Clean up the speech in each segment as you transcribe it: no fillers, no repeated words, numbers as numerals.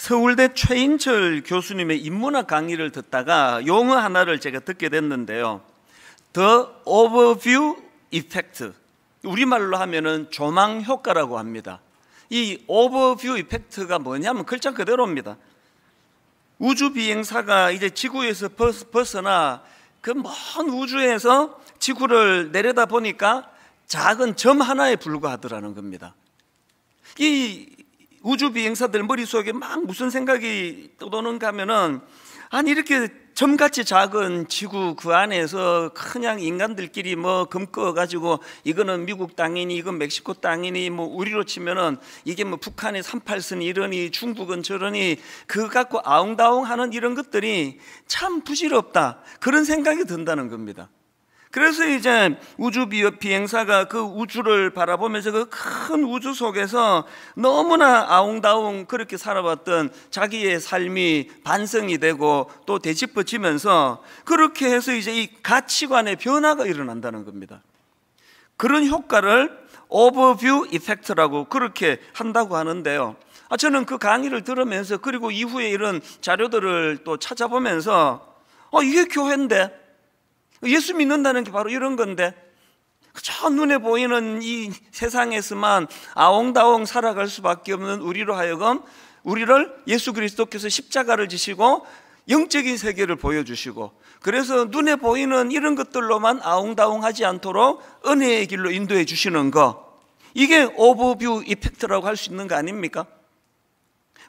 서울대 최인철 교수님의 인문학 강의를 듣다가 용어 하나를 제가 듣게 됐는데요. The Overview Effect, 우리말로 하면은 조망 효과라고 합니다. 이 Overview Effect가 뭐냐면 글자 그대로입니다. 우주 비행사가 이제 지구에서 벗어나 그 먼 우주에서 지구를 내려다 보니까 작은 점 하나에 불과하더라는 겁니다. 이 우주 비행사들 머릿속에 막 무슨 생각이 떠도는가 하면은, 아니 이렇게 점같이 작은 지구 그 안에서 그냥 인간들끼리 뭐 금 꺼가지고 이거는 미국 땅이니 이건 멕시코 땅이니 뭐 우리로 치면은 이게 뭐 북한의 38선이 이러니 중국은 저러니 그거 갖고 아웅다웅하는 이런 것들이 참 부질없다, 그런 생각이 든다는 겁니다. 그래서 이제 우주 비행사가 그 우주를 바라보면서 그 큰 우주 속에서 너무나 아웅다웅 그렇게 살아왔던 자기의 삶이 반성이 되고 또 되짚어지면서 그렇게 해서 이제 이 가치관의 변화가 일어난다는 겁니다. 그런 효과를 오버뷰 이펙트라고 그렇게 한다고 하는데요. 저는 그 강의를 들으면서 그리고 이후에 이런 자료들을 또 찾아보면서 이게 교회인데, 예수 믿는다는 게 바로 이런 건데, 저 눈에 보이는 이 세상에서만 아웅다웅 살아갈 수밖에 없는 우리로 하여금 우리를 예수 그리스도께서 십자가를 지시고 영적인 세계를 보여주시고, 그래서 눈에 보이는 이런 것들로만 아웅다웅하지 않도록 은혜의 길로 인도해 주시는 거, 이게 오버뷰 이펙트라고 할 수 있는 거 아닙니까?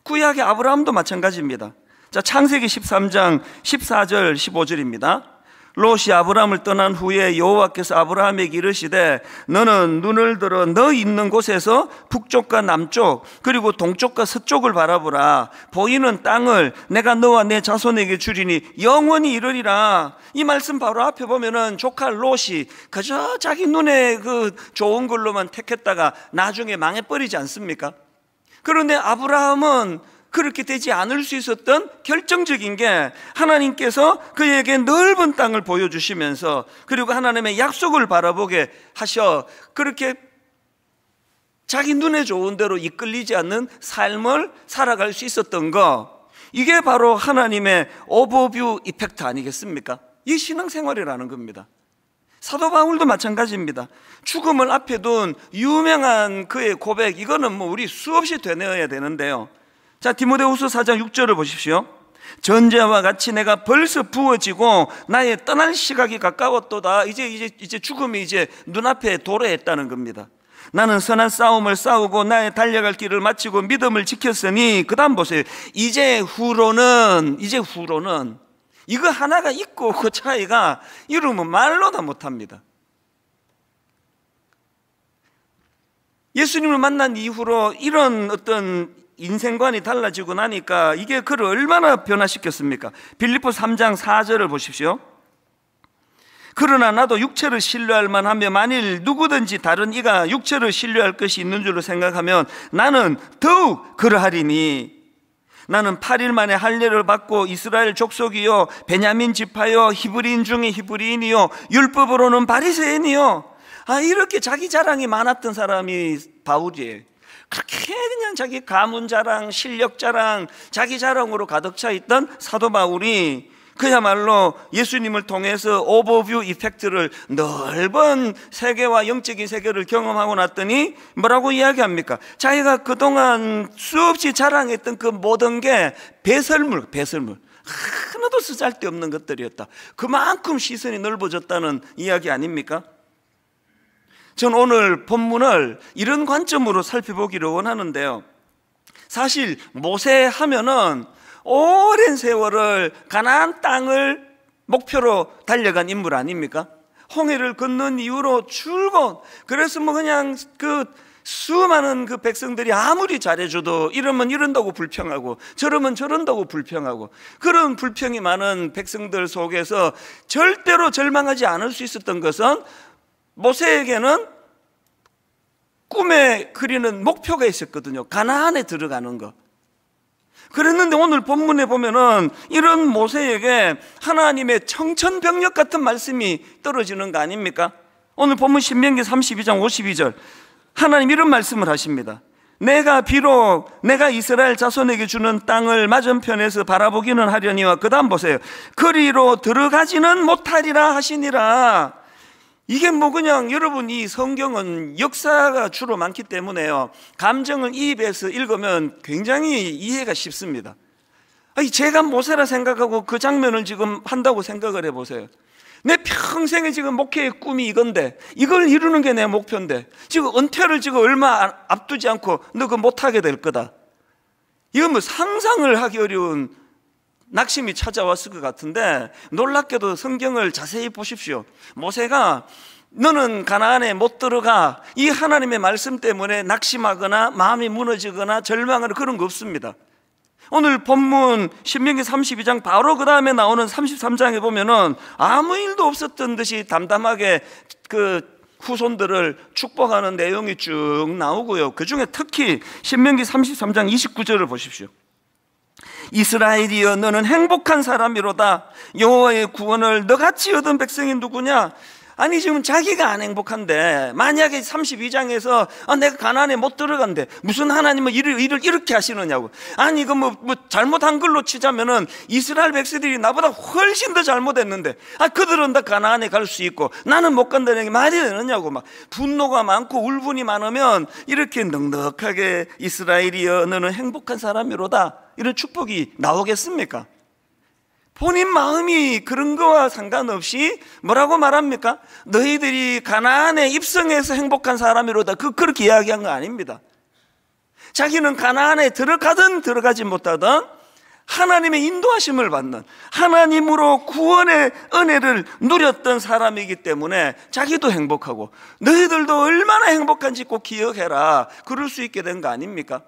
구약의 아브라함도 마찬가지입니다. 자, 창세기 13장 14절 15절입니다. 롯이 아브라함을 떠난 후에 여호와께서 아브라함에게 이르시되 너는 눈을 들어 너 있는 곳에서 북쪽과 남쪽 그리고 동쪽과 서쪽을 바라보라. 보이는 땅을 내가 너와 내 자손에게 주리니 영원히 이르리라. 이 말씀 바로 앞에 보면은 조카 롯이 그저 자기 눈에 그 좋은 걸로만 택했다가 나중에 망해버리지 않습니까? 그런데 아브라함은 그렇게 되지 않을 수 있었던 결정적인 게, 하나님께서 그에게 넓은 땅을 보여주시면서 그리고 하나님의 약속을 바라보게 하셔 그렇게 자기 눈에 좋은 대로 이끌리지 않는 삶을 살아갈 수 있었던 거, 이게 바로 하나님의 오버뷰 이펙트 아니겠습니까? 이 신앙생활이라는 겁니다. 사도 바울도 마찬가지입니다. 죽음을 앞에 둔 유명한 그의 고백, 이거는 뭐 우리 수없이 되뇌어야 되는데요. 자, 디모데후서 4장 6절을 보십시오. 전제와 같이 내가 벌써 부어지고 나의 떠날 시각이 가까웠도다. 이제 죽음이 이제 눈앞에 도래했다는 겁니다. 나는 선한 싸움을 싸우고 나의 달려갈 길을 마치고 믿음을 지켰으니, 그 다음 보세요. 이제 후로는 이거 하나가 있고 그 차이가 이루면 말로 다 못합니다. 예수님을 만난 이후로 이런 어떤 인생관이 달라지고 나니까 이게 그를 얼마나 변화시켰습니까? 빌립보 3장 4절을 보십시오. 그러나 나도 육체를 신뢰할 만하며 만일 누구든지 다른 이가 육체를 신뢰할 것이 있는 줄로 생각하면 나는 더욱 그러하리니, 나는 8일 만에 할례를 받고 이스라엘 족속이요 베냐민 지파요 히브리인 중에 히브리인이요 율법으로는 바리새인이요. 이렇게 자기 자랑이 많았던 사람이 바울이에요. 그렇게 그냥 자기 가문 자랑, 실력 자랑, 자기 자랑으로 가득 차 있던 사도 바울이 그야말로 예수님을 통해서 오버뷰 이펙트를, 넓은 세계와 영적인 세계를 경험하고 났더니 뭐라고 이야기합니까? 자기가 그동안 수없이 자랑했던 그 모든 게 배설물, 하나도 쓰잘데없는 것들이었다. 그만큼 시선이 넓어졌다는 이야기 아닙니까? 전 오늘 본문을 이런 관점으로 살펴보기를 원하는데요. 사실 모세 하면은 오랜 세월을 가나안 땅을 목표로 달려간 인물 아닙니까? 홍해를 건넌 이후로 출근, 그래서 뭐 그냥 그 수많은 그 백성들이 아무리 잘해줘도 이러면 이런다고 불평하고 저러면 저런다고 불평하고, 그런 불평이 많은 백성들 속에서 절대로 절망하지 않을 수 있었던 것은, 모세에게는 꿈에 그리는 목표가 있었거든요. 가나안에 들어가는 거. 그랬는데 오늘 본문에 보면은 이런 모세에게 하나님의 청천벽력 같은 말씀이 떨어지는 거 아닙니까? 오늘 본문 신명기 32장 52절 하나님 이런 말씀을 하십니다. 내가 비록 내가 이스라엘 자손에게 주는 땅을 맞은편에서 바라보기는 하려니와, 그 다음 보세요. 그리로 들어가지는 못하리라 하시니라. 이게 뭐 그냥, 여러분 이 성경은 역사가 주로 많기 때문에요, 감정을 이입해서 읽으면 굉장히 이해가 쉽습니다. 아니, 제가 모세라 생각하고 그 장면을 지금 한다고 생각을 해보세요. 내 평생에 지금 목회의 꿈이 이건데, 이걸 이루는 게 내 목표인데, 지금 은퇴를 지금 얼마 앞두지 않고 너 그거 못하게 될 거다. 이건 뭐 상상을 하기 어려운 낙심이 찾아왔을 것 같은데, 놀랍게도 성경을 자세히 보십시오. 모세가 너는 가나안에 못 들어가, 이 하나님의 말씀 때문에 낙심하거나 마음이 무너지거나 절망하는 그런 거 없습니다. 오늘 본문 신명기 32장 바로 그 다음에 나오는 33장에 보면은 아무 일도 없었던 듯이 담담하게 그 후손들을 축복하는 내용이 쭉 나오고요. 그 중에 특히 신명기 33장 29절을 보십시오. 이스라엘이여 너는 행복한 사람이로다. 여호와의 구원을 너같이 얻은 백성이 누구냐? 아니, 지금 자기가 안 행복한데, 만약에 32장에서 내가 가나안에 못 들어간대, 무슨 하나님은 일을 이렇게 하시느냐고. 아니, 이거 뭐 잘못한 걸로 치자면은 이스라엘 백성들이 나보다 훨씬 더 잘못했는데, 그들은 다 가나안에 갈 수 있고 나는 못 간다는 게 말이 되느냐고. 막 분노가 많고 울분이 많으면 이렇게 넉넉하게 이스라엘이여 너는 행복한 사람이로다, 이런 축복이 나오겠습니까? 본인 마음이 그런 거와 상관없이 뭐라고 말합니까? 너희들이 가나안에 입성해서 행복한 사람이로다, 그렇게 이야기한 거 아닙니다. 자기는 가나안에 들어가든 들어가지 못하든 하나님의 인도하심을 받는, 하나님으로 구원의 은혜를 누렸던 사람이기 때문에 자기도 행복하고, 너희들도 얼마나 행복한지 꼭 기억해라, 그럴 수 있게 된 거 아닙니까?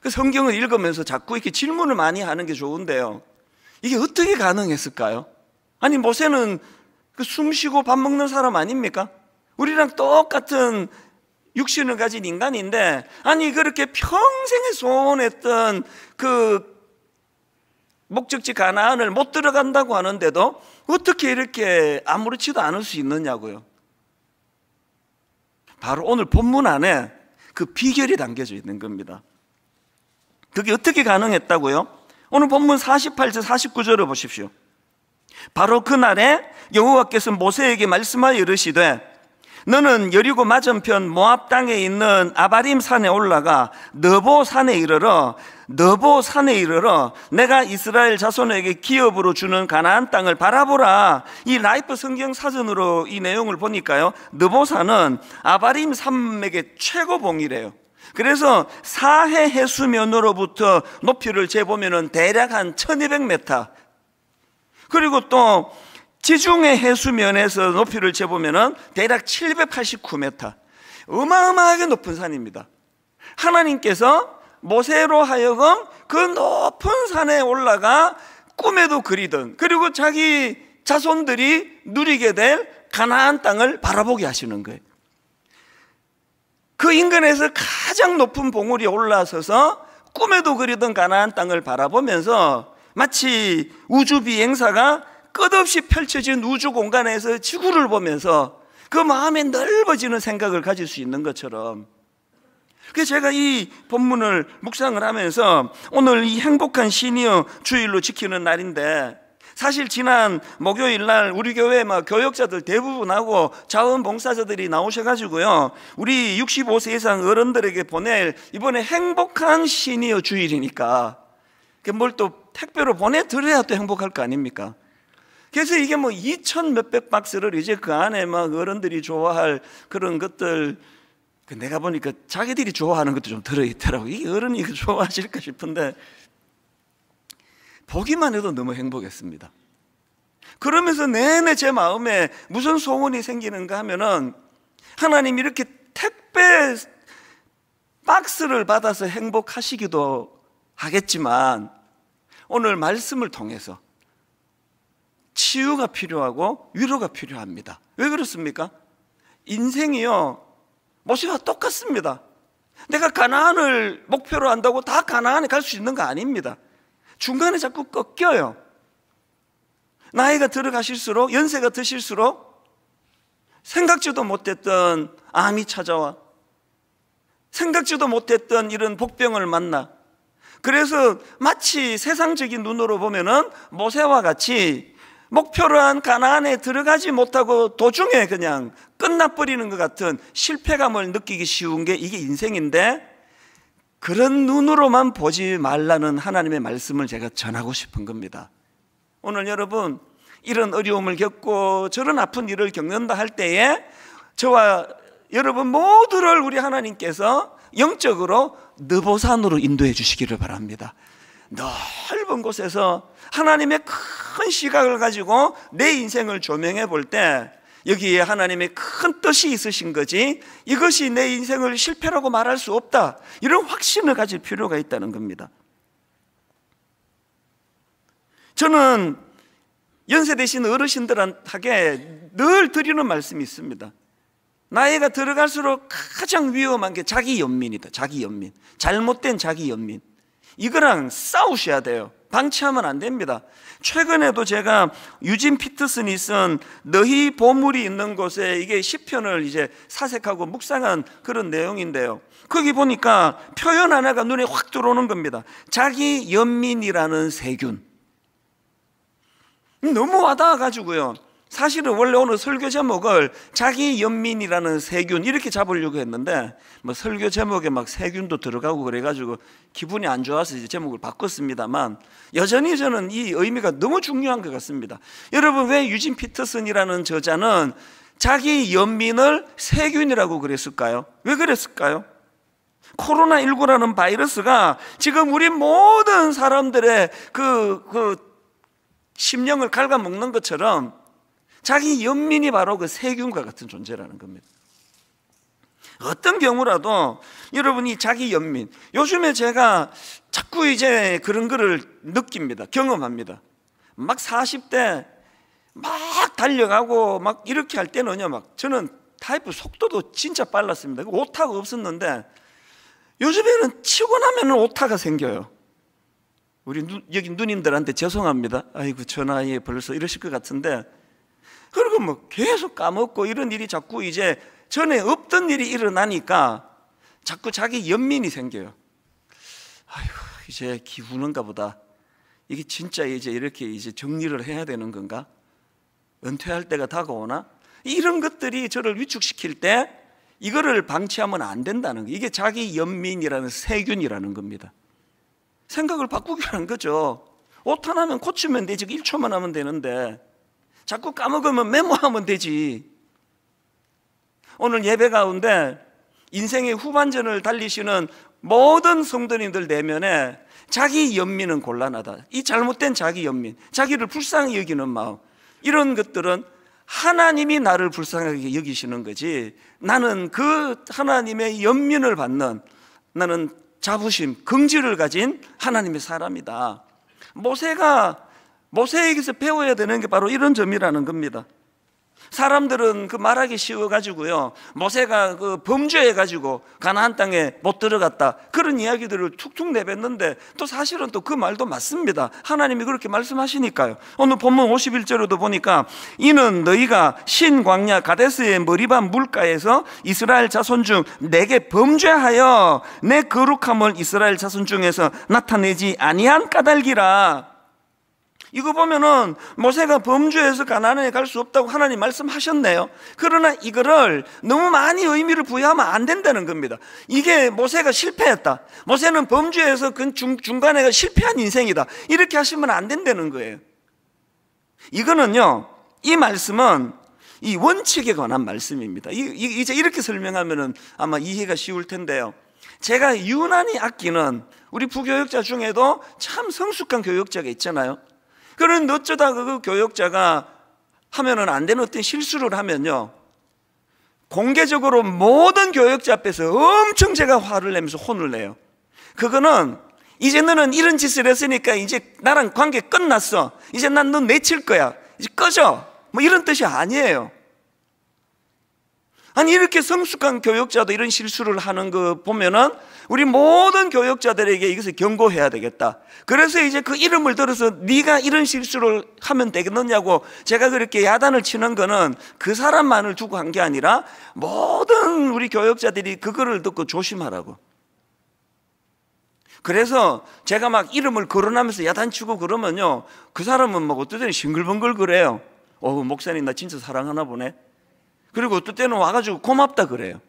그 성경을 읽으면서 자꾸 이렇게 질문을 많이 하는 게 좋은데요, 이게 어떻게 가능했을까요? 아니, 모세는 그 숨 쉬고 밥 먹는 사람 아닙니까? 우리랑 똑같은 육신을 가진 인간인데, 아니 그렇게 평생에 소원했던 그 목적지 가나안을 못 들어간다고 하는데도 어떻게 이렇게 아무렇지도 않을 수 있느냐고요. 바로 오늘 본문 안에 그 비결이 담겨져 있는 겁니다. 그게 어떻게 가능했다고요? 오늘 본문 48절 49절을 보십시오. 바로 그날에 여호와께서 모세에게 말씀하여 이르시되 너는 여리고 맞은편 모압 땅에 있는 아바림 산에 올라가 너보 산에 이르러 내가 이스라엘 자손에게 기업으로 주는 가나안 땅을 바라보라. 이 라이프 성경 사전으로 이 내용을 보니까요, 너보 산은 아바림 산맥의 최고봉이래요. 그래서 사해 해수면으로부터 높이를 재보면 대략 한 1200m, 그리고 또 지중해 해수면에서 높이를 재보면 대략 789m, 어마어마하게 높은 산입니다. 하나님께서 모세로 하여금 그 높은 산에 올라가 꿈에도 그리던, 그리고 자기 자손들이 누리게 될 가나안 땅을 바라보게 하시는 거예요. 그 인근에서 가장 높은 봉우리에 올라서서 꿈에도 그리던 가나안 땅을 바라보면서 마치 우주 비행사가 끝없이 펼쳐진 우주 공간에서 지구를 보면서 그 마음에 넓어지는 생각을 가질 수 있는 것처럼, 그래서 제가 이 본문을 묵상을 하면서 오늘 이 행복한 시니어 주일로 지키는 날인데, 사실 지난 목요일 날 우리 교회 교역자들 대부분하고 자원봉사자들이 나오셔가지고요, 우리 65세 이상 어른들에게 보낼 이번에 행복한 시니어 주일이니까 뭘 또 택배로 보내드려야 또 행복할 거 아닙니까? 그래서 이게 2,000 몇백 박스를 이제 그 안에 어른들이 좋아할 그런 것들, 내가 보니까 자기들이 좋아하는 것도 좀 들어있더라고. 이게 어른이 좋아하실까 싶은데 보기만 해도 너무 행복했습니다. 그러면서 내내 제 마음에 무슨 소원이 생기는가 하면은, 하나님 이렇게 택배 박스를 받아서 행복하시기도 하겠지만 오늘 말씀을 통해서 치유가 필요하고 위로가 필요합니다. 왜 그렇습니까? 인생이요, 모세와 똑같습니다. 내가 가나안을 목표로 한다고 다 가나안에 갈 수 있는 거 아닙니다. 중간에 자꾸 꺾여요. 나이가 들어가실수록, 연세가 드실수록 생각지도 못했던 암이 찾아와, 생각지도 못했던 이런 복병을 만나. 그래서 마치 세상적인 눈으로 보면은 모세와 같이 목표로 한 가나안에 들어가지 못하고 도중에 그냥 끝나버리는 것 같은 실패감을 느끼기 쉬운 게 이게 인생인데, 그런 눈으로만 보지 말라는 하나님의 말씀을 제가 전하고 싶은 겁니다. 오늘 여러분, 이런 어려움을 겪고 저런 아픈 일을 겪는다 할 때에 저와 여러분 모두를 우리 하나님께서 영적으로 느보산으로 인도해 주시기를 바랍니다. 넓은 곳에서 하나님의 큰 시각을 가지고 내 인생을 조명해 볼 때 여기에 하나님의 큰 뜻이 있으신 거지, 이것이 내 인생을 실패라고 말할 수 없다, 이런 확신을 가질 필요가 있다는 겁니다. 저는 연세 되신 어르신들한테 늘 드리는 말씀이 있습니다. 나이가 들어갈수록 가장 위험한 게 자기 연민이다. 자기 연민, 잘못된 자기 연민, 이거랑 싸우셔야 돼요. 방치하면 안 됩니다. 최근에도 제가 유진 피터슨이 쓴 너희 보물이 있는 곳에, 이게 시편을 이제 사색하고 묵상한 그런 내용인데요, 거기 보니까 표현 하나가 눈에 확 들어오는 겁니다. 자기 연민이라는 세균. 너무 와닿아가지고요, 사실은 원래 오늘 설교 제목을 자기 연민이라는 세균 이렇게 잡으려고 했는데, 뭐 설교 제목에 막 세균도 들어가고 그래가지고 기분이 안 좋아서 이제 제목을 바꿨습니다만, 여전히 저는 이 의미가 너무 중요한 것 같습니다. 여러분, 왜 유진 피터슨이라는 저자는 자기 연민을 세균이라고 그랬을까요? 왜 그랬을까요? 코로나19라는 바이러스가 지금 우리 모든 사람들의 그 심령을 갉아먹는 것처럼 자기 연민이 바로 그 세균과 같은 존재라는 겁니다. 어떤 경우라도 여러분이 자기 연민, 요즘에 제가 자꾸 이제 그런 거를 느낍니다. 경험합니다. 막 40대 막 달려가고 막 이렇게 할 때는요, 막 저는 타이프 속도도 진짜 빨랐습니다. 오타가 없었는데 요즘에는 치고 나면 오타가 생겨요. 우리 여기 누님들한테 죄송합니다. 아이고, 저 나이에 벌써 이러실 것 같은데, 그리고 뭐 계속 까먹고 이런 일이 자꾸 이제 전에 없던 일이 일어나니까 자꾸 자기 연민이 생겨요. 아이고, 이제 기후는가 보다. 이게 진짜 이제 이렇게 이제 정리를 해야 되는 건가? 은퇴할 때가 다가오나? 이런 것들이 저를 위축시킬 때 이거를 방치하면 안 된다는 거. 이게 자기 연민이라는 세균이라는 겁니다. 생각을 바꾸기라는 거죠. 오타 나면 고치면 되지, 1초만 하면 되는데 자꾸 까먹으면 메모하면 되지. 오늘 예배 가운데 인생의 후반전을 달리시는 모든 성도님들 내면에 자기 연민은 곤란하다, 이 잘못된 자기 연민, 자기를 불쌍히 여기는 마음, 이런 것들은 하나님이 나를 불쌍하게 여기시는 거지, 나는 그 하나님의 연민을 받는, 나는 자부심, 긍지를 가진 하나님의 사람이다. 모세에게서 배워야 되는 게 바로 이런 점이라는 겁니다. 사람들은 그 말하기 쉬워가지고요, 모세가 그 범죄해가지고 가나안 땅에 못 들어갔다, 그런 이야기들을 툭툭 내뱉는데, 또 사실은 또 그 말도 맞습니다. 하나님이 그렇게 말씀하시니까요. 오늘 본문 51절에도 보니까 이는 너희가 신 광야 가데스의 머리반 물가에서 이스라엘 자손 중 내게 범죄하여 내 거룩함을 이스라엘 자손 중에서 나타내지 아니한 까닭이라. 이거 보면은 모세가 범죄해서 가나안에 갈 수 없다고 하나님 말씀하셨네요. 그러나 이거를 너무 많이 의미를 부여하면 안 된다는 겁니다. 이게 모세가 실패했다, 모세는 범죄해서 그 중간에 실패한 인생이다, 이렇게 하시면 안 된다는 거예요. 이거는요, 이 말씀은 이 원칙에 관한 말씀입니다. 이제 이렇게 설명하면은 아마 이해가 쉬울 텐데요, 제가 유난히 아끼는 우리 부교역자 중에도 참 성숙한 교역자가 있잖아요. 그런데 어쩌다 그 교역자가 하면은 안 되는 어떤 실수를 하면요, 공개적으로 모든 교역자 앞에서 엄청 제가 화를 내면서 혼을 내요. 그거는 이제 너는 이런 짓을 했으니까 이제 나랑 관계 끝났어, 이제 난 너 내칠 거야, 이제 꺼져, 뭐 이런 뜻이 아니에요. 아니 이렇게 성숙한 교역자도 이런 실수를 하는 거 보면은 우리 모든 교역자들에게 이것을 경고해야 되겠다. 그래서 이제 그 이름을 들어서 네가 이런 실수를 하면 되겠느냐고 제가 그렇게 야단을 치는 거는 그 사람만을 두고 한 게 아니라 모든 우리 교역자들이 그거를 듣고 조심하라고. 그래서 제가 막 이름을 거론하면서 야단치고 그러면요, 그 사람은 막 어떨 때는 싱글벙글 그래요. 목사님 나 진짜 사랑하나 보네. 그리고 어떨 때는 와가지고 고맙다 그래요.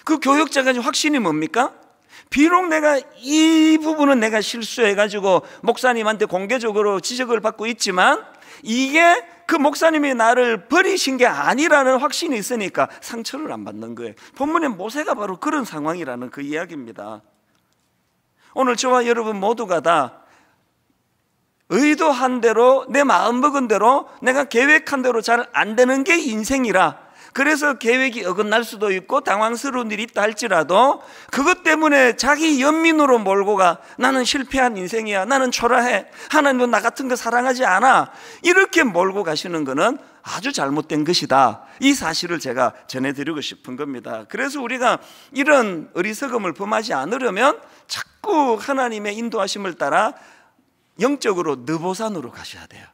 그 교역자가 확신이 뭡니까? 비록 내가 이 부분은 내가 실수해가지고 목사님한테 공개적으로 지적을 받고 있지만 이게 그 목사님이 나를 버리신 게 아니라는 확신이 있으니까 상처를 안 받는 거예요. 본문의 모세가 바로 그런 상황이라는 그 이야기입니다. 오늘 저와 여러분 모두가 다 의도한 대로 내 마음 먹은 대로 내가 계획한 대로 잘 안 되는 게 인생이라, 그래서 계획이 어긋날 수도 있고 당황스러운 일이 있다 할지라도 그것 때문에 자기 연민으로 몰고 가, 나는 실패한 인생이야, 나는 초라해, 하나님도 나 같은 거 사랑하지 않아, 이렇게 몰고 가시는 거는 아주 잘못된 것이다. 이 사실을 제가 전해드리고 싶은 겁니다. 그래서 우리가 이런 어리석음을 범하지 않으려면 자꾸 하나님의 인도하심을 따라 영적으로 느보산으로 가셔야 돼요.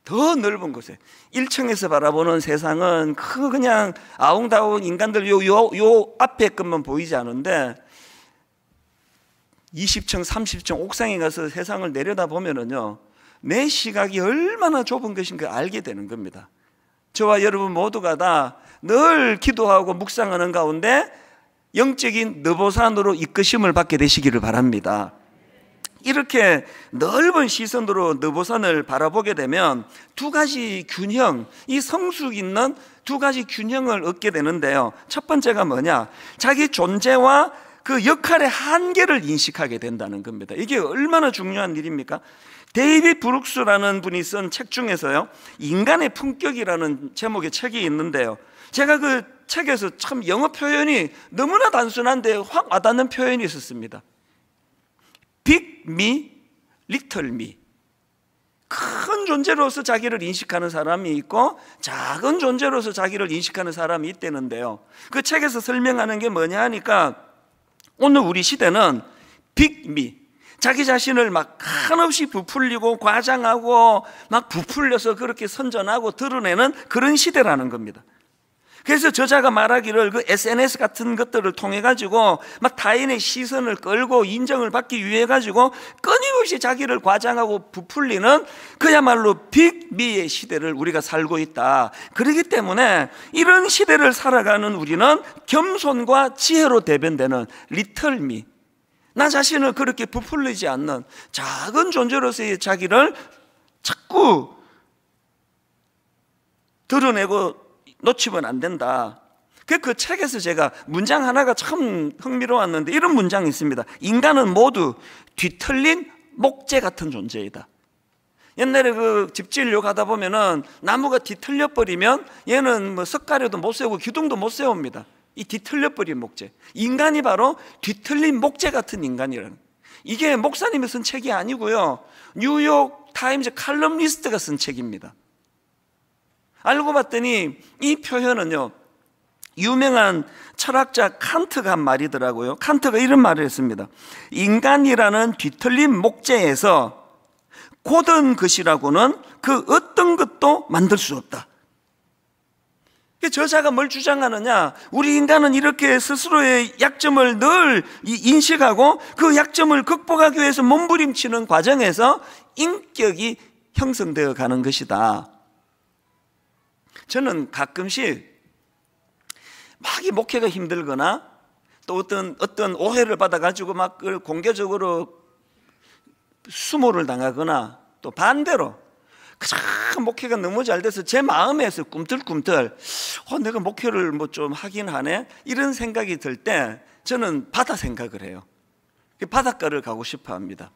더 넓은 곳에 1층에서 바라보는 세상은 그냥 아웅다웅 인간들 요 앞에 것만 보이지 않은데 20층 30층 옥상에 가서 세상을 내려다보면은요, 내 시각이 얼마나 좁은 것인가 알게 되는 겁니다. 저와 여러분 모두가 다 늘 기도하고 묵상하는 가운데 영적인 느보산으로 이끄심을 받게 되시기를 바랍니다. 이렇게 넓은 시선으로 느보산을 바라보게 되면 두 가지 균형, 이 성숙 있는 두 가지 균형을 얻게 되는데요, 첫 번째가 뭐냐, 자기 존재와 그 역할의 한계를 인식하게 된다는 겁니다. 이게 얼마나 중요한 일입니까? 데이빗 브룩스라는 분이 쓴 책 중에서요, 인간의 품격이라는 제목의 책이 있는데요, 제가 그 책에서 참 영어 표현이 너무나 단순한데 확 와닿는 표현이 있었습니다. Big me, little me. 큰 존재로서 자기를 인식하는 사람이 있고 작은 존재로서 자기를 인식하는 사람이 있다는데요, 그 책에서 설명하는 게 뭐냐 하니까 오늘 우리 시대는 Big me, 자기 자신을 막 한없이 부풀리고 과장하고 막 부풀려서 그렇게 선전하고 드러내는 그런 시대라는 겁니다. 그래서 저자가 말하기를 그 SNS 같은 것들을 통해 가지고 막 타인의 시선을 끌고 인정을 받기 위해 가지고 끊임없이 자기를 과장하고 부풀리는 그야말로 빅미의 시대를 우리가 살고 있다. 그렇기 때문에 이런 시대를 살아가는 우리는 겸손과 지혜로 대변되는 리틀미, 나 자신을 그렇게 부풀리지 않는 작은 존재로서의 자기를 자꾸 드러내고 놓치면 안 된다. 그 책에서 제가 문장 하나가 참 흥미로웠는데 이런 문장이 있습니다. 인간은 모두 뒤틀린 목재 같은 존재이다. 옛날에 그 집지으려고 가다 보면은 나무가 뒤틀려 버리면 얘는 뭐 석가래도 못 세우고 기둥도 못 세웁니다. 이 뒤틀려 버린 목재, 인간이 바로 뒤틀린 목재 같은 인간이라는, 이게 목사님이 쓴 책이 아니고요, 뉴욕 타임즈 칼럼니스트가 쓴 책입니다. 알고 봤더니 이 표현은요, 유명한 철학자 칸트가 한 말이더라고요. 칸트가 이런 말을 했습니다. 인간이라는 뒤틀린 목재에서 고든 것이라고는 그 어떤 것도 만들 수 없다. 저자가 뭘 주장하느냐, 우리 인간은 이렇게 스스로의 약점을 늘 인식하고 그 약점을 극복하기 위해서 몸부림치는 과정에서 인격이 형성되어 가는 것이다. 저는 가끔씩 막 이 목회가 힘들거나 또 어떤 오해를 받아가지고 막 공개적으로 수모를 당하거나 또 반대로 목회가 너무 잘 돼서 제 마음에서 꿈틀꿈틀 내가 목회를 뭐 좀 하긴 하네, 이런 생각이 들 때 저는 바다 생각을 해요. 바닷가를 가고 싶어 합니다.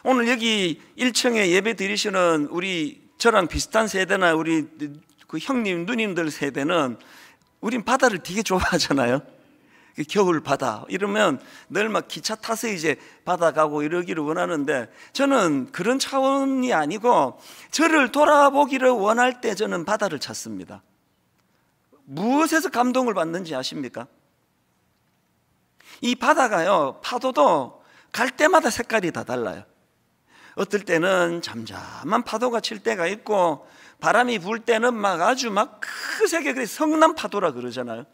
오늘 여기 1층에 예배 드리시는 우리 저랑 비슷한 세대나 우리 그 형님 누님들 세대는 우린 바다를 되게 좋아하잖아요. 겨울 바다 이러면 늘 막 기차 타서 이제 바다 가고 이러기를 원하는데, 저는 그런 차원이 아니고 저를 돌아보기를 원할 때 저는 바다를 찾습니다. 무엇에서 감동을 받는지 아십니까? 이 바다가요, 파도도 갈 때마다 색깔이 다 달라요. 어떨 때는 잠잠한 파도가 칠 때가 있고, 바람이 불 때는 막 아주 막 크게 성난 파도라 그러잖아요.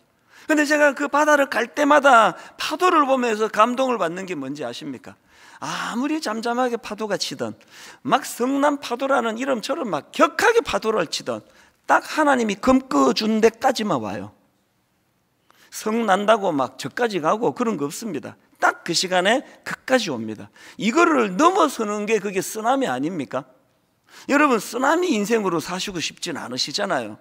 근데 제가 그 바다를 갈 때마다 파도를 보면서 감동을 받는 게 뭔지 아십니까? 아무리 잠잠하게 파도가 치던, 막 성난 파도라는 이름처럼 막 격하게 파도를 치던, 딱 하나님이 검꺼준 데까지만 와요. 성난다고 막 저까지 가고 그런 거 없습니다. 딱 그 시간에 그까지 옵니다. 이거를 넘어서는 게 그게 쓰나미 아닙니까? 여러분, 쓰나미 인생으로 사시고 싶진 않으시잖아요.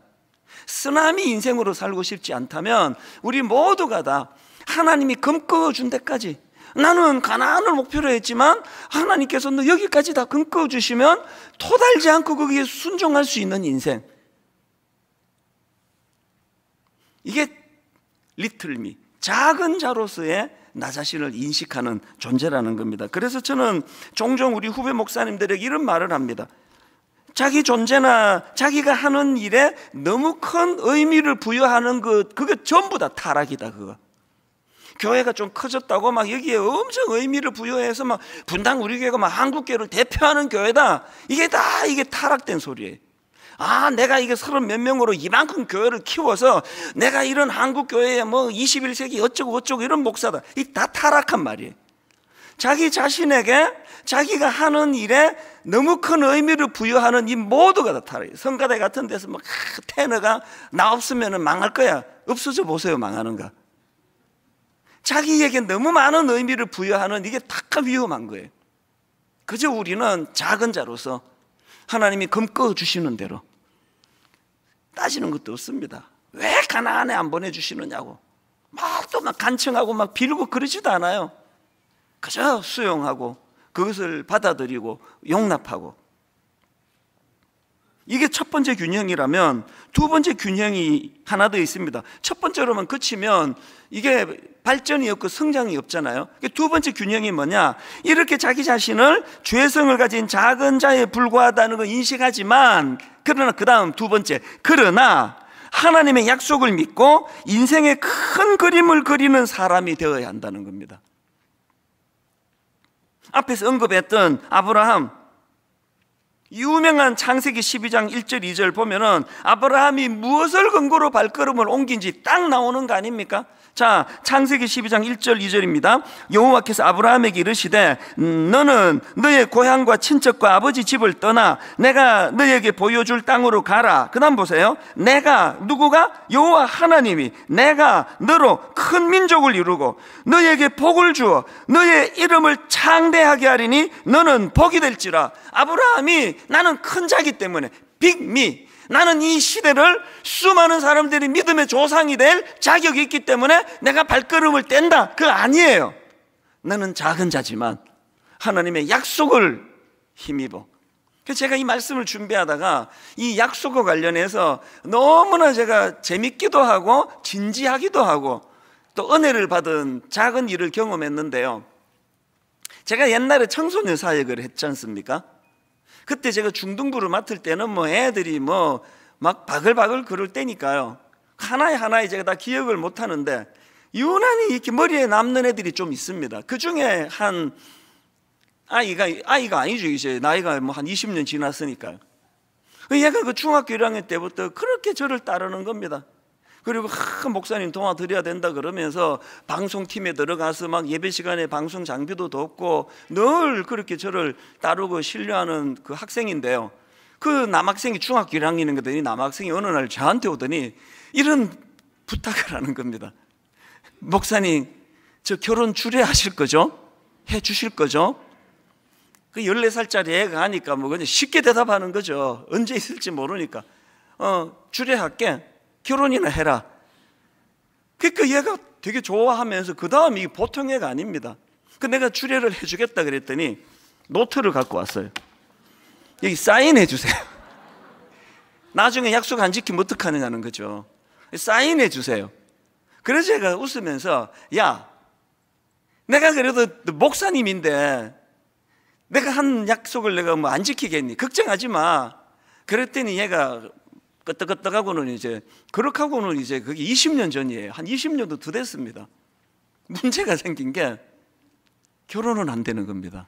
쓰나미 인생으로 살고 싶지 않다면 우리 모두가 다 하나님이 검꺼준 데까지, 나는 가나안을 목표로 했지만 하나님께서 너 여기까지 다 검꺼 주시면 토달지 않고 거기에 순종할 수 있는 인생, 이게 리틀미, 작은 자로서의 나 자신을 인식하는 존재라는 겁니다. 그래서 저는 종종 우리 후배 목사님들에게 이런 말을 합니다. 자기 존재나 자기가 하는 일에 너무 큰 의미를 부여하는 것, 그게 전부 다 타락이다. 그거 교회가 좀 커졌다고 막 여기에 엄청 의미를 부여해서 막 분당 우리 교회가 막 한국교회를 대표하는 교회다, 이게 다 이게 타락된 소리예요. 아, 내가 이게 30몇 명으로 이만큼 교회를 키워서 내가 이런 한국교회에 뭐 21세기 어쩌고 어쩌고 이런 목사다, 이 다 타락한 말이에요. 자기 자신에게 자기가 하는 일에 너무 큰 의미를 부여하는 이 모두가 다 타락이에요. 성가대 같은 데서 막 테너가 나 없으면 망할 거야, 없어져 보세요, 망하는가. 자기에게 너무 많은 의미를 부여하는 이게 다 위험한 거예요. 그저 우리는 작은 자로서 하나님이 검꺼 주시는 대로 따지는 것도 없습니다. 왜 가나안에 안 보내주시느냐고 막 또 막 간청하고 막 빌고 그러지도 않아요. 그저 수용하고 그것을 받아들이고 용납하고. 이게 첫 번째 균형이라면 두 번째 균형이 하나 더 있습니다. 첫 번째로만 그치면 이게 발전이 없고 성장이 없잖아요. 두 번째 균형이 뭐냐? 이렇게 자기 자신을 죄성을 가진 작은 자에 불과하다는 걸 인식하지만, 그러나 그 다음 두 번째, 그러나 하나님의 약속을 믿고 인생의 큰 그림을 그리는 사람이 되어야 한다는 겁니다. 앞에서 언급했던 아브라함, 유명한 창세기 12장 1절 2절 보면은 아브라함이 무엇을 근거로 발걸음을 옮긴지 딱 나오는 거 아닙니까? 자, 창세기 12장 1절 2절입니다. 여호와께서 아브라함에게 이르시되 너는 너의 고향과 친척과 아버지 집을 떠나 내가 너에게 보여줄 땅으로 가라. 그 다음 보세요. 내가, 누구가? 여호와 하나님이 내가 너로 큰 민족을 이루고 너에게 복을 주어 너의 이름을 창대하게 하리니 너는 복이 될지라. 아브라함이 나는 큰 자기 때문에 빅미, 나는 이 시대를 수많은 사람들이 믿음의 조상이 될 자격이 있기 때문에 내가 발걸음을 뗀다, 그거 아니에요. 나는 작은 자지만 하나님의 약속을 힘입어. 그래서 제가 이 말씀을 준비하다가 이 약속과 관련해서 너무나 제가 재밌기도 하고 진지하기도 하고 또 은혜를 받은 작은 일을 경험했는데요. 제가 옛날에 청소년 사역을 했지 않습니까? 그때 제가 중등부를 맡을 때는 뭐 애들이 뭐 막 바글바글 그럴 때니까요, 하나에 제가 다 기억을 못 하는데 유난히 이렇게 머리에 남는 애들이 좀 있습니다. 그 중에 한 아이가 아니죠, 이제 나이가 뭐 한 20년 지났으니까요. 얘가 그 중학교 1학년 때부터 그렇게 저를 따르는 겁니다. 그리고 목사님 도와드려야 된다 그러면서 방송팀에 들어가서 막 예배 시간에 방송 장비도 돕고 늘 그렇게 저를 따르고 신뢰하는 그 학생인데요. 그 남학생이 중학교 1학년인 이 남학생이 어느 날 저한테 오더니 이런 부탁을 하는 겁니다. 목사님, 저 결혼 주례하실 거죠? 해 주실 거죠? 그 14살짜리 애가 하니까 뭐 그냥 쉽게 대답하는 거죠. 언제 있을지 모르니까. 주례할게. 결혼이나 해라. 그러니까 얘가 되게 좋아하면서 그 다음 이게 보통 애가 아닙니다. 그 내가 주례를 해주겠다 그랬더니 노트를 갖고 왔어요. 여기 사인해 주세요. 나중에 약속 안 지키면 어떡하느냐는 거죠. 사인해 주세요. 그래서 제가 웃으면서 야, 내가 그래도 목사님인데 내가 한 약속을 내가 뭐 안 지키겠니? 걱정하지 마. 그랬더니 얘가 끄떡끄떡하고는 이제 그렇게하고는 이제 그게 20년 전이에요. 한 20년도 더 됐습니다. 문제가 생긴 게 결혼은 안 되는 겁니다.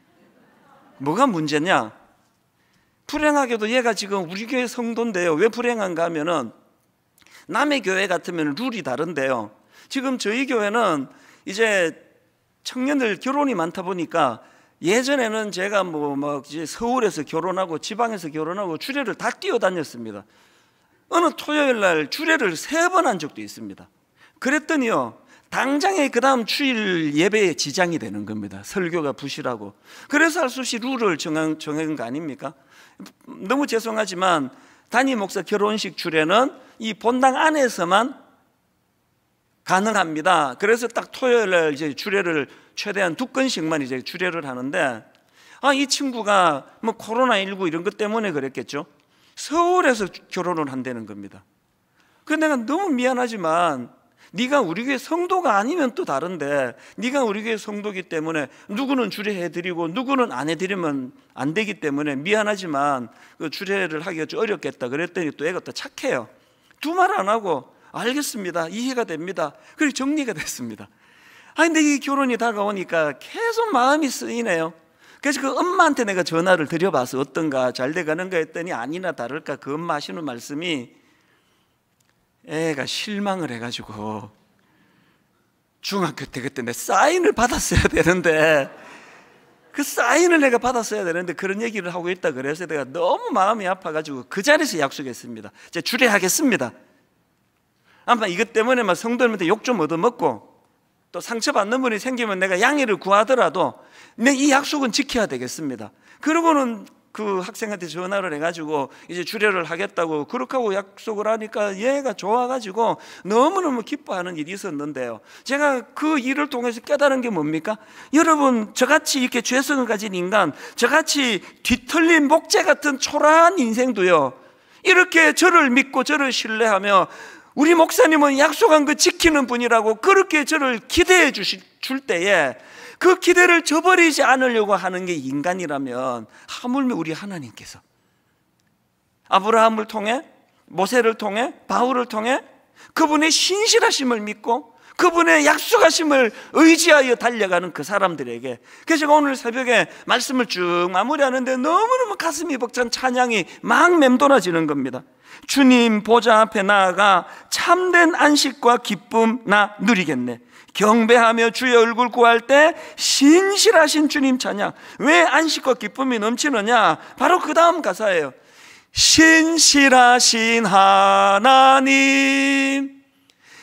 뭐가 문제냐? 불행하게도 얘가 지금 우리 교회 성도인데요. 왜 불행한가 하면은 남의 교회 같으면 룰이 다른데요. 지금 저희 교회는 이제 청년들 결혼이 많다 보니까 예전에는 제가 막 이제 서울에서 결혼하고 지방에서 결혼하고 주례를 다 뛰어다녔습니다. 어느 토요일 날 주례를 3번 한 적도 있습니다. 그랬더니요, 당장에 그 다음 주일 예배에 지장이 되는 겁니다. 설교가 부실하고. 그래서 할 수 없이 룰을 정한 거 아닙니까? 너무 죄송하지만 담임 목사 결혼식 주례는 이 본당 안에서만 가능합니다. 그래서 딱 토요일 날 이제 주례를 최대한 2건씩만 이제 주례를 하는데, 이 친구가 뭐 코로나19 이런 것 때문에 그랬겠죠. 서울에서 결혼을 한다는 겁니다. 그래서 내가 너무 미안하지만 네가 우리 교회 성도가 아니면 또 다른데, 네가 우리 교회 성도기 때문에 누구는 주례해드리고 누구는 안 해드리면 안 되기 때문에 미안하지만 그 주례를 하기가 좀 어렵겠다 그랬더니 또 애가 또 착해요. 두 말 안 하고 알겠습니다, 이해가 됩니다. 그리고 정리가 됐습니다. 근데 이 결혼이 다가오니까 계속 마음이 쓰이네요. 그래서 그 엄마한테 내가 전화를 드려봐서 어떤가, 잘 돼가는가 했더니 아니나 다를까 그 엄마 하시는 말씀이, 애가 실망을 해가지고 중학교 때 그때 내 사인을 받았어야 되는데, 그 사인을 내가 받았어야 되는데 그런 얘기를 하고 있다 그래서 내가 너무 마음이 아파가지고 그 자리에서 약속했습니다. 제가 주례하겠습니다. 아마 이것 때문에 막 성도님한테 욕 좀 얻어먹고 또 상처받는 분이 생기면 내가 양해를 구하더라도 내 이 약속은 지켜야 되겠습니다. 그러고는 그 학생한테 전화를 해가지고 이제 주례를 하겠다고 그렇게 하고 약속을 하니까 얘가 좋아가지고 너무너무 기뻐하는 일이 있었는데요, 제가 그 일을 통해서 깨달은 게 뭡니까? 여러분, 저같이 이렇게 죄성을 가진 인간, 저같이 뒤틀린 목재 같은 초라한 인생도요, 이렇게 저를 믿고 저를 신뢰하며 우리 목사님은 약속한 거 지키는 분이라고 그렇게 저를 기대해 줄 때에 그 기대를 저버리지 않으려고 하는 게 인간이라면, 하물며 우리 하나님께서 아브라함을 통해, 모세를 통해, 바울을 통해 그분의 신실하심을 믿고 그분의 약속하심을 의지하여 달려가는 그 사람들에게, 그래서 제가 오늘 새벽에 말씀을 쭉 마무리하는데 너무너무 가슴이 벅찬 찬양이 막 맴돌아지는 겁니다. 주님 보좌 앞에 나아가 참된 안식과 기쁨 나 누리겠네. 경배하며 주의 얼굴 구할 때 신실하신 주님 찬양. 왜 안식과 기쁨이 넘치느냐? 바로 그 다음 가사예요. 신실하신 하나님,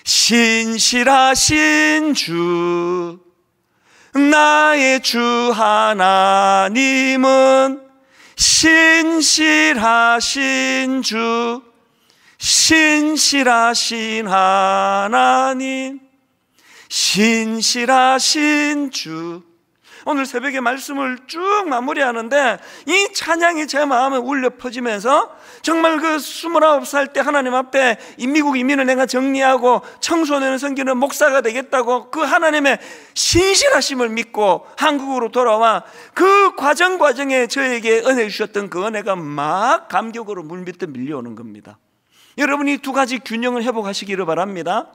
신실하신 주, 나의 주 하나님은 신실하신 주, 신실하신 하나님, 신실하신 주. 오늘 새벽에 말씀을 쭉 마무리하는데 이 찬양이 제 마음에 울려 퍼지면서 정말 그 29살 때 하나님 앞에 미국 이민을 내가 정리하고 청소년을 섬기는 목사가 되겠다고 그 하나님의 신실하심을 믿고 한국으로 돌아와 그 과정에 저에게 은혜 주셨던 그 은혜가 막 감격으로 물밀듯 밀려오는 겁니다. 여러분이 두 가지 균형을 회복하시기를 바랍니다.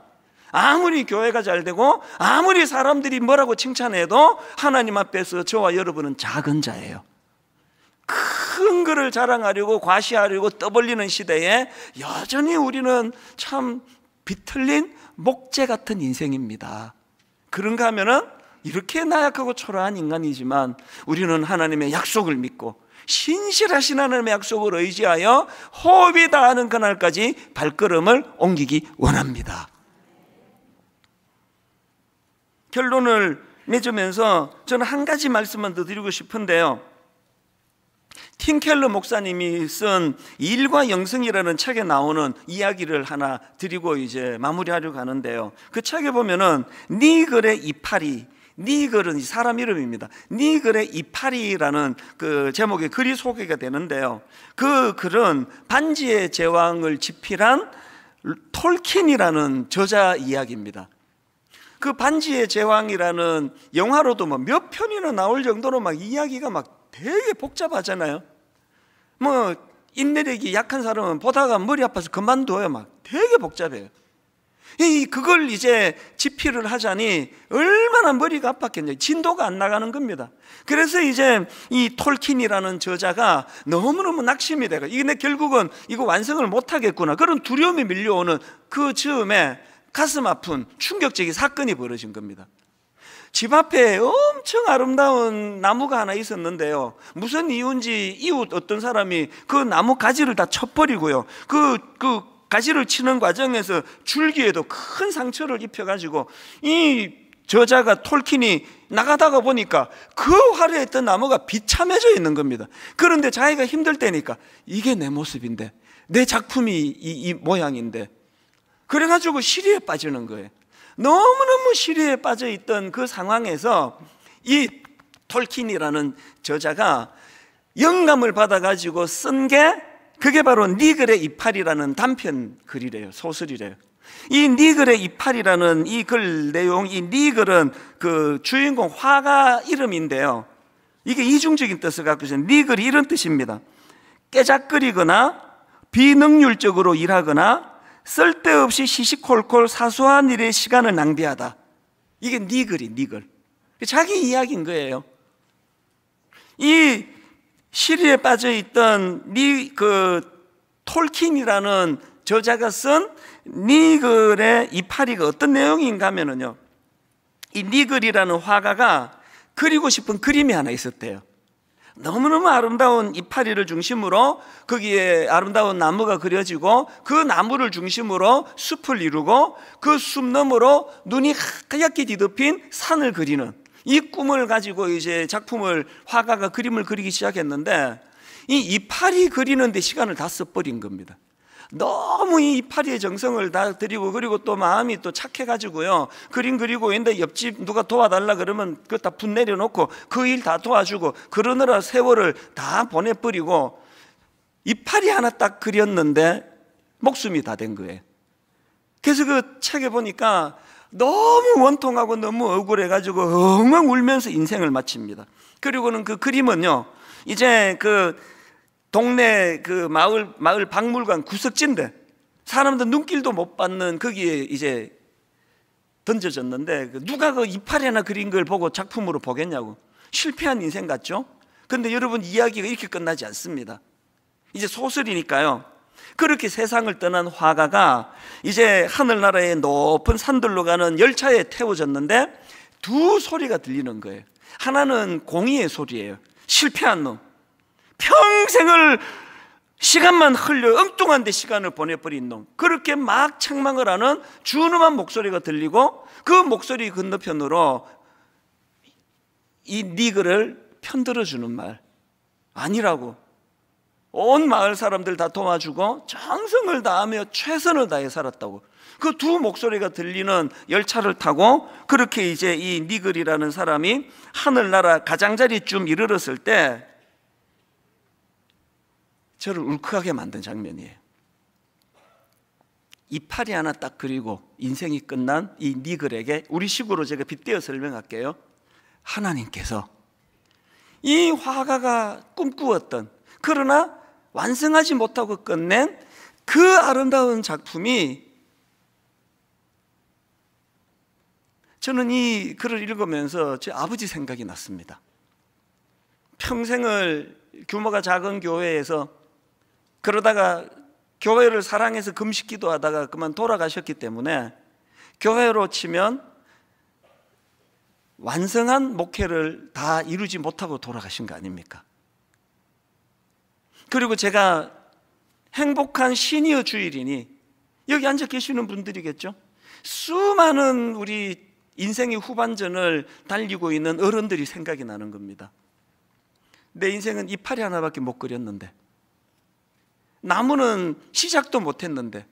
아무리 교회가 잘 되고 아무리 사람들이 뭐라고 칭찬해도 하나님 앞에서 저와 여러분은 작은 자예요. 큰 거를 자랑하려고 과시하려고 떠벌리는 시대에 여전히 우리는 참 비틀린 목재 같은 인생입니다. 그런가 하면은 이렇게 나약하고 초라한 인간이지만 우리는 하나님의 약속을 믿고 신실하신 하나님의 약속을 의지하여 호흡이 닿는 그날까지 발걸음을 옮기기 원합니다. 결론을 맺으면서 저는 한 가지 말씀만 더 드리고 싶은데요, 팀 켈러 목사님이 쓴 일과 영성이라는 책에 나오는 이야기를 하나 드리고 이제 마무리하려고 하는데요, 그 책에 보면은 니글의 이파리, 니글은 사람 이름입니다. 니글의 이파리라는 그 제목의 글이 소개가 되는데요, 그 글은 반지의 제왕을 집필한 톨킨이라는 저자 이야기입니다. 그 반지의 제왕이라는 영화로도 뭐 몇 편이나 나올 정도로 막 이야기가 막 되게 복잡하잖아요. 뭐 인내력이 약한 사람은 보다가 머리 아파서 그만둬요. 막 되게 복잡해요. 그걸 이제 집필을 하자니 얼마나 머리가 아팠겠냐. 진도가 안 나가는 겁니다. 그래서 이제 이 톨킨이라는 저자가 너무너무 낙심이 돼가. 이게 결국은 이거 완성을 못 하겠구나, 그런 두려움이 밀려오는 그 즈음에 가슴 아픈 충격적인 사건이 벌어진 겁니다. 집 앞에 엄청 아름다운 나무가 하나 있었는데요, 무슨 이유인지 이웃 어떤 사람이 그 나무 가지를 다 쳐버리고요, 그 가지를 치는 과정에서 줄기에도 큰 상처를 입혀가지고 이 저자가 톨킨이 나가다가 보니까 그 화려했던 나무가 비참해져 있는 겁니다. 그런데 자기가 힘들 때니까 이게 내 모습인데, 내 작품이 이 모양인데, 그래가지고 시리에 빠지는 거예요. 너무너무 시리에 빠져 있던 그 상황에서 이 톨킨이라는 저자가 영감을 받아가지고 쓴 게 그게 바로 니글의 이파리라는 단편 글이래요. 소설이래요. 이 니글의 이파리라는 이 글 내용, 이 니글은 그 주인공 화가 이름인데요, 이게 이중적인 뜻을 갖고 있어요. 니글이 이런 뜻입니다. 깨작거리거나 비능률적으로 일하거나 쓸데없이 시시콜콜 사소한 일에 시간을 낭비하다. 이게 니글이 니글. 자기 이야기인 거예요. 이 시리에 빠져있던 톨킨이라는 저자가 쓴 니글의 이파리가 어떤 내용인가 하면요, 이 니글이라는 화가가 그리고 싶은 그림이 하나 있었대요. 너무너무 아름다운 이파리를 중심으로 거기에 아름다운 나무가 그려지고, 그 나무를 중심으로 숲을 이루고, 그 숲 너머로 눈이 하얗게 뒤덮인 산을 그리는 이 꿈을 가지고 이제 작품을, 화가가 그림을 그리기 시작했는데, 이 이파리 그리는데 시간을 다 써버린 겁니다. 너무 이 이파리의 정성을 다 드리고, 그리고 또 마음이 또 착해가지고요, 그림 그리고 있는데 옆집 누가 도와달라 그러면 그거 다 분 내려놓고 그 일 다 도와주고, 그러느라 세월을 다 보내버리고 이파리 하나 딱 그렸는데 목숨이 다 된 거예요. 그래서 그 책에 보니까 너무 원통하고 너무 억울해가지고 엉엉 울면서 인생을 마칩니다. 그리고는 그 그림은요, 이제 그 동네 그 마을 박물관 구석진데 사람들 눈길도 못 받는 거기에 이제 던져졌는데, 누가 그 이파리 하나 그린 걸 보고 작품으로 보겠냐고. 실패한 인생 같죠? 근데 여러분, 이야기가 이렇게 끝나지 않습니다. 이제 소설이니까요, 그렇게 세상을 떠난 화가가 이제 하늘나라의 높은 산들로 가는 열차에 태워졌는데 두 소리가 들리는 거예요. 하나는 공의의 소리예요. 실패한 놈, 평생을 시간만 흘려 엉뚱한 데 시간을 보내버린 놈, 그렇게 막 책망을 하는 준엄한 목소리가 들리고, 그 목소리 건너편으로 이 니글을 편들어주는 말, 아니라고, 온 마을 사람들 다 도와주고 정성을 다하며 최선을 다해 살았다고, 그 두 목소리가 들리는 열차를 타고 그렇게 이제 이 니글이라는 사람이 하늘나라 가장자리쯤 이르렀을 때 저를 울컥하게 만든 장면이에요. 이파리 하나 딱 그리고 인생이 끝난 이 니글에게 우리식으로 제가 빗대어 설명할게요. 하나님께서 이 화가가 꿈꾸었던, 그러나 완성하지 못하고 끝낸 그 아름다운 작품이, 저는 이 글을 읽으면서 제 아버지 생각이 났습니다. 평생을 규모가 작은 교회에서 그러다가 교회를 사랑해서 금식 기도하다가 그만 돌아가셨기 때문에 교회로 치면 완성한 목회를 다 이루지 못하고 돌아가신 거 아닙니까? 그리고 제가 행복한 시니어 주일이니 여기 앉아 계시는 분들이겠죠? 수많은 우리 인생의 후반전을 달리고 있는 어른들이 생각이 나는 겁니다. 내 인생은 이파리 하나밖에 못 그렸는데, 나무는 시작도 못했는데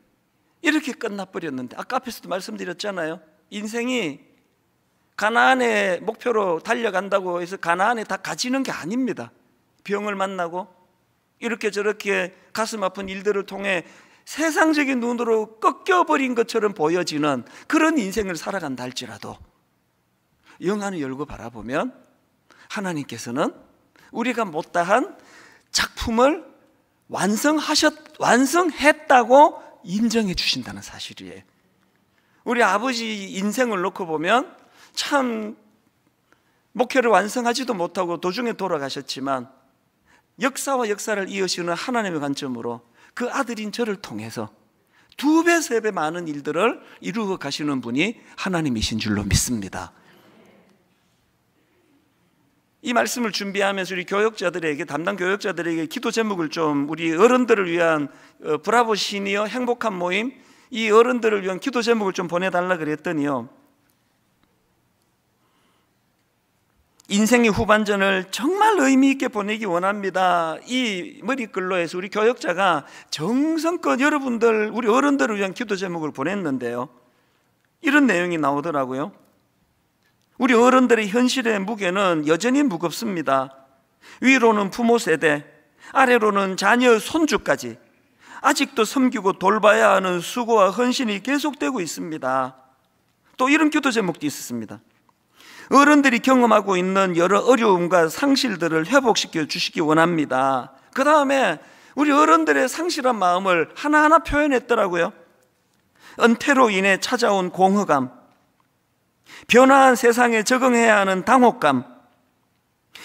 이렇게 끝나버렸는데, 아까 앞에서도 말씀드렸잖아요. 인생이 가나안의 목표로 달려간다고 해서 가나안에 다 가지는 게 아닙니다. 병을 만나고 이렇게 저렇게 가슴 아픈 일들을 통해 세상적인 눈으로 꺾여버린 것처럼 보여지는 그런 인생을 살아간다 할지라도, 영안을 열고 바라보면 하나님께서는 우리가 못다한 작품을 완성했다고 인정해 주신다는 사실이에요. 우리 아버지 인생을 놓고 보면 참 목회를 완성하지도 못하고 도중에 돌아가셨지만 역사와 역사를 이으시는 하나님의 관점으로 그 아들인 저를 통해서 2배, 3배 많은 일들을 이루어 가시는 분이 하나님이신 줄로 믿습니다. 이 말씀을 준비하면서 우리 교역자들에게, 담당 교역자들에게 기도 제목을 좀, 우리 어른들을 위한 브라보 시니어 행복한 모임, 이 어른들을 위한 기도 제목을 좀 보내달라 그랬더니요, 인생의 후반전을 정말 의미 있게 보내기 원합니다. 이 머리글로 해서 우리 교역자가 정성껏 여러분들, 우리 어른들을 위한 기도 제목을 보냈는데요, 이런 내용이 나오더라고요. 우리 어른들의 현실의 무게는 여전히 무겁습니다. 위로는 부모 세대, 아래로는 자녀 손주까지 아직도 섬기고 돌봐야 하는 수고와 헌신이 계속되고 있습니다. 또 이런 기도 제목도 있었습니다. 어른들이 경험하고 있는 여러 어려움과 상실들을 회복시켜 주시기 원합니다. 그 다음에 우리 어른들의 상실한 마음을 하나하나 표현했더라고요. 은퇴로 인해 찾아온 공허감, 변화한 세상에 적응해야 하는 당혹감,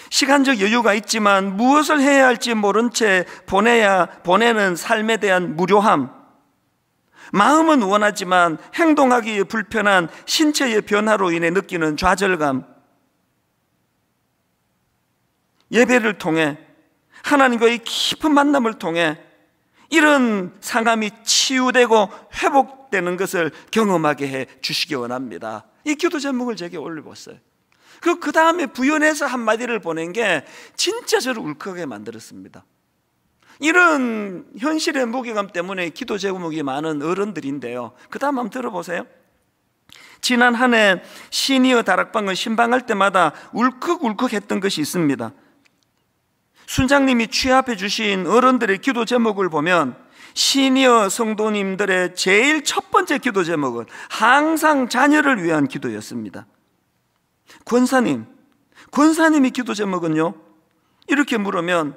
시간적 여유가 있지만 무엇을 해야 할지 모른 채 보내는 삶에 대한 무료함, 마음은 원하지만 행동하기에 불편한 신체의 변화로 인해 느끼는 좌절감, 예배를 통해 하나님과의 깊은 만남을 통해 이런 상함이 치유되고 회복되는 것을 경험하게 해 주시기 원합니다. 이 기도 제목을 제게 올려봤어요. 그 다음에 부연해서 한마디를 보낸 게 진짜 저를 울컥하게 만들었습니다. 이런 현실의 무게감 때문에 기도 제목이 많은 어른들인데요, 그 다음 한번 들어보세요. 지난 한 해 시니어 다락방을 신방할 때마다 울컥울컥 했던 것이 있습니다. 순장님이 취합해 주신 어른들의 기도 제목을 보면 시니어 성도님들의 제일 첫 번째 기도 제목은 항상 자녀를 위한 기도였습니다. 권사님의 기도 제목은요, 이렇게 물으면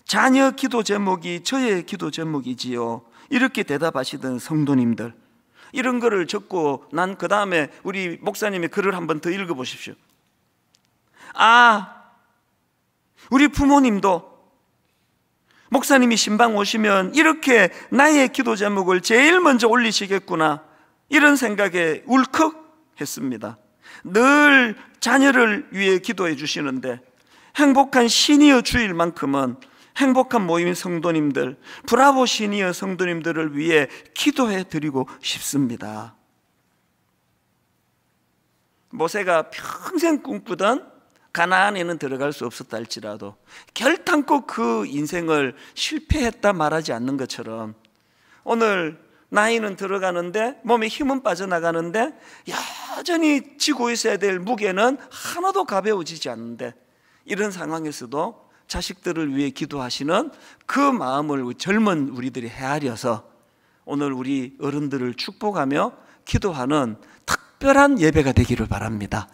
자녀 기도 제목이 저의 기도 제목이지요, 이렇게 대답하시던 성도님들, 이런 거를 적고 난 그 다음에 우리 목사님의 글을 한번 더 읽어보십시오. 우리 부모님도 목사님이 신방 오시면 이렇게 나의 기도 제목을 제일 먼저 올리시겠구나, 이런 생각에 울컥했습니다. 늘 자녀를 위해 기도해 주시는데 행복한 시니어 주일만큼은 행복한 모임 성도님들, 브라보 시니어 성도님들을 위해 기도해 드리고 싶습니다. 모세가 평생 꿈꾸던 가나안에는 들어갈 수 없었다 할지라도 결단코 그 인생을 실패했다 말하지 않는 것처럼 오늘 나이는 들어가는데 몸에 힘은 빠져나가는데 여전히 지고 있어야 될 무게는 하나도 가벼워지지 않는데, 이런 상황에서도 자식들을 위해 기도하시는 그 마음을 젊은 우리들이 헤아려서 오늘 우리 어른들을 축복하며 기도하는 특별한 예배가 되기를 바랍니다.